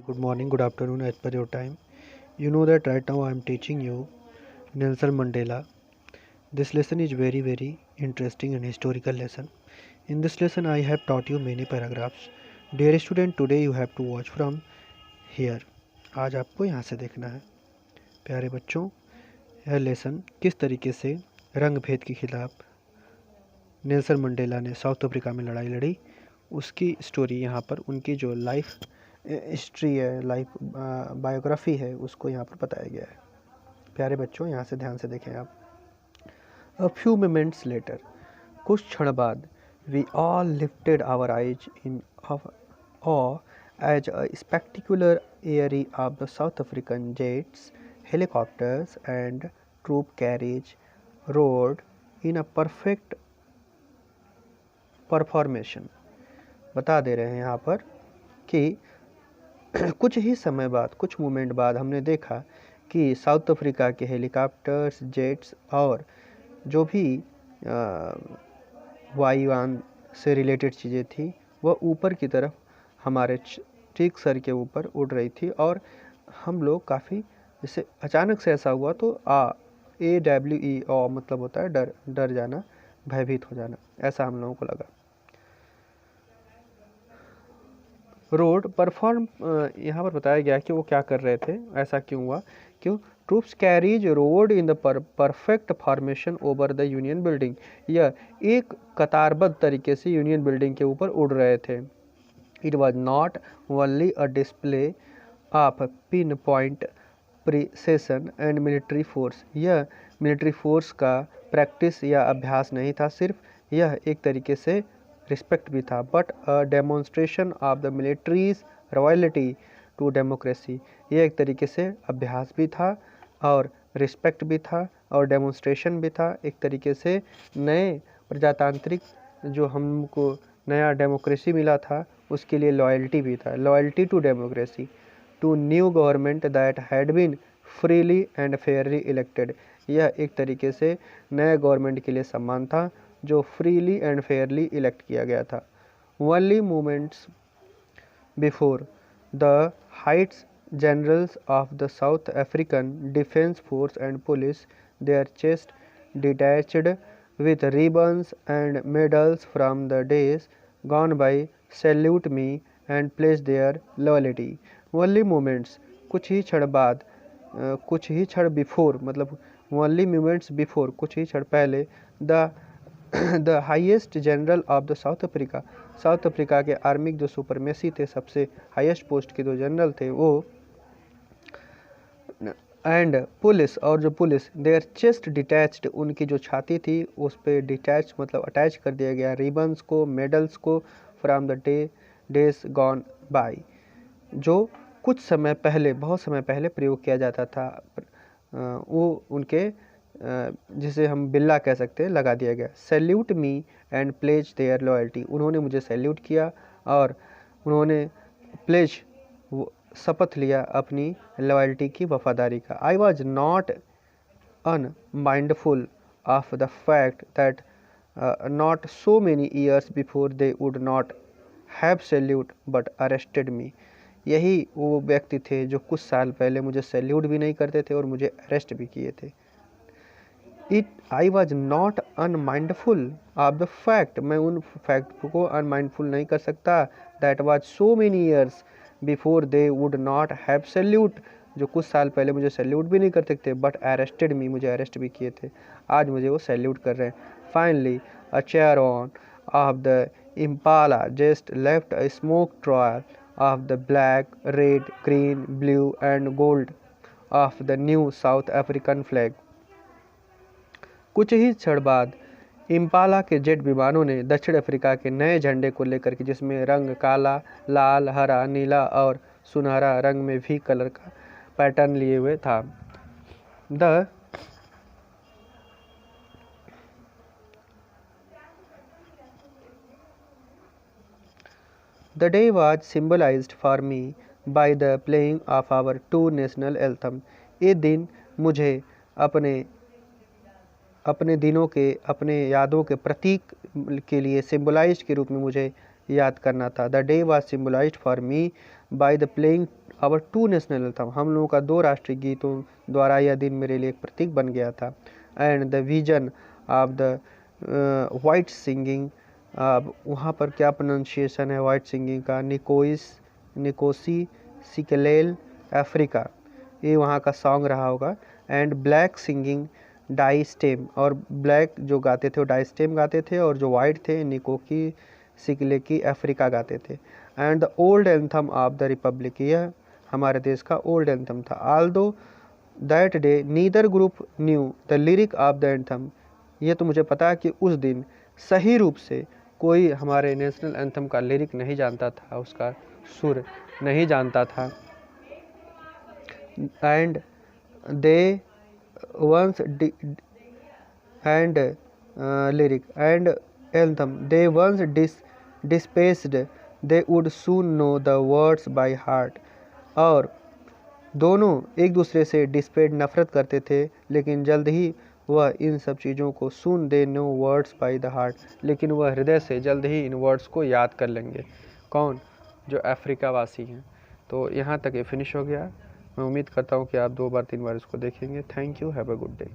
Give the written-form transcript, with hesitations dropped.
Good morning, good afternoon, as per your time. You know that right now I am teaching you Nelson Mandela. This lesson is very interesting and historical lesson. In this lesson, I have taught you many paragraphs. Dear student, today you have to watch from here. आज आपको यहाँ से देखना है. प्यारे बच्चों, यह lesson किस तरीके से रंग भेद के खिलाफ नेल्सन मंडेला ने साउथ अफ्रीका में लड़ाई लड़ी, उसकी स्टोरी यहाँ पर, उनकी जो लाइफ हिस्ट्री है, लाइफ बायोग्राफी है, उसको यहाँ पर बताया गया है. प्यारे बच्चों, यहाँ से ध्यान से देखें आप. अ फ्यू मोमेंट्स लेटर, कुछ क्षण बाद, we all lifted our eyes in awe as a spectacular array of the South African jets, helicopters and troop carriers roared in a perfect formation. बता दे रहे हैं यहाँ पर कि कुछ ही समय बाद, कुछ मोमेंट बाद हमने देखा कि साउथ अफ्रीका के हेलीकॉप्टर्स, जेट्स और जो भी वायुयान से रिलेटेड चीज़ें थी वह ऊपर की तरफ हमारे ठीक सर के ऊपर उड़ रही थी. और हम लोग काफ़ी, जैसे अचानक से ऐसा हुआ तो AWE मतलब होता है डर, डर जाना, भयभीत हो जाना, ऐसा हम लोगों को लगा. रोड परफॉर्म, यहाँ पर बताया गया कि वो क्या कर रहे थे, ऐसा क्यों हुआ, क्यों troops carries road in the perfect formation over the union building. यह एक कतारबद्ध तरीके से यूनियन बिल्डिंग के ऊपर उड़ रहे थे. It was not only a display of pin point precision and military force. यह मिलिट्री फोर्स का प्रैक्टिस या अभ्यास नहीं था सिर्फ, यह एक तरीके से रिस्पेक्ट भी था. But a demonstration of the military's royalty to democracy. यह एक तरीके से अभ्यास भी था और रिस्पेक्ट भी था और डेमोन्स्ट्रेशन भी था. एक तरीके से नए प्रजातांत्रिक, जो हमको नया डेमोक्रेसी मिला था, उसके लिए लॉयल्टी भी था. Loyalty to democracy, to new government that had been freely and fairly elected. यह एक तरीके से नए गवर्नमेंट के लिए सम्मान था जो फ्रीली एंड फेयरली इलेक्ट किया गया था. Only moments before the Heights generals of the South African Defence Force and Police, their chest detached with ribbons and medals from the days gone by, salute me and pledge their loyalty. Only moments, कुछ ही क्षण बाद, कुछ ही क्षण before मतलब only moments before, कुछ ही क्षण पहले, the highest general of the south Africa, south Africa के आर्मी जो सुपरमेसी थे, सबसे हाईएस्ट पोस्ट के जो जनरल थे वो, एंड पुलिस, और जो पुलिस, देयर चेस्ट डिटैच्ड, उनकी जो छाती थी उस पर डिटैच मतलब अटैच कर दिया गया रिबन्स को, मेडल्स को, from the days gone by, जो कुछ समय पहले, बहुत समय पहले प्रयोग किया जाता था, वो उनके जिसे हम बिल्ला कह सकते हैं, लगा दिया गया. Salute me and pledge their loyalty. उन्होंने मुझे सैल्यूट किया और उन्होंने प्लेज, शपथ लिया अपनी लॉयल्टी की, वफादारी का. I was not unmindful of the fact that not so many years before they would not have salute but arrested me. यही वो व्यक्ति थे जो कुछ साल पहले मुझे सैल्यूट भी नहीं करते थे और मुझे अरेस्ट भी किए थे. आई was not unmindful of the fact, मैं उन फैक्ट को अनमाइंडफुल नहीं कर सकता, that was so many years before they would not have salute, जो कुछ साल पहले मुझे सैल्यूट भी नहीं करते थे, बट अरेस्टेड मी, मुझे अरेस्ट भी किए थे, आज मुझे वो सैल्यूट कर रहे हैं. Finally a chair on off the Impala just left a smoke trial of the black, red, green, blue and gold of the new south African flag. कुछ ही क्षण बाद इम्पाला के जेट विमानों ने दक्षिण अफ्रीका के नए झंडे को लेकर के, जिसमें रंग काला, लाल, हरा, नीला और सुनहरा रंग में भी कलर का पैटर्न लिए हुए था. The day was symbolized for me by the playing of our two national anthem. ये दिन मुझे अपने दिनों के, अपने यादों के प्रतीक के लिए, सिम्बलाइज के रूप में मुझे याद करना था. The day was symbolised for me by the playing our two national anthem, हम लोगों का 2 राष्ट्रीय गीतों द्वारा यह दिन मेरे लिए एक प्रतीक बन गया था। And the vision of the white singing, वहाँ पर क्या प्रोनाउंसिएशन है वाइट सिंगिंग का, निकोसी सिकलेल अफ्रीका, ये वहाँ का सॉन्ग रहा होगा। And black singing Die Stem, और ब्लैक जो गाते थे वो डाई स्टेम गाते थे, और जो वाइट थे निकोकी सिकलेकी अफ्रीका गाते थे। And the old anthem of the Republic, यह हमारे देश का ओल्ड एंथम था। Although that day neither group new the lyric of the anthem, ये तो मुझे पता है कि उस दिन सही रूप से कोई हमारे नेशनल एंथम का लिरिक नहीं जानता था, उसका सुर नहीं जानता था। And they once and lyric and anthem they once despised they would soon know the words by heart, और दोनों एक दूसरे से डिस्पेड नफरत करते थे, लेकिन जल्द ही वह इन सब चीज़ों को सुन they know words by the heart, लेकिन वह हृदय से जल्द ही इन वर्ड्स को याद कर लेंगे। कौन? जो अफ्रीका वासी हैं। तो यहाँ तक ये फिनिश हो गया। मैं उम्मीद करता हूँ कि आप 2 बार 3 बार इसको देखेंगे। Thank you, have a good day.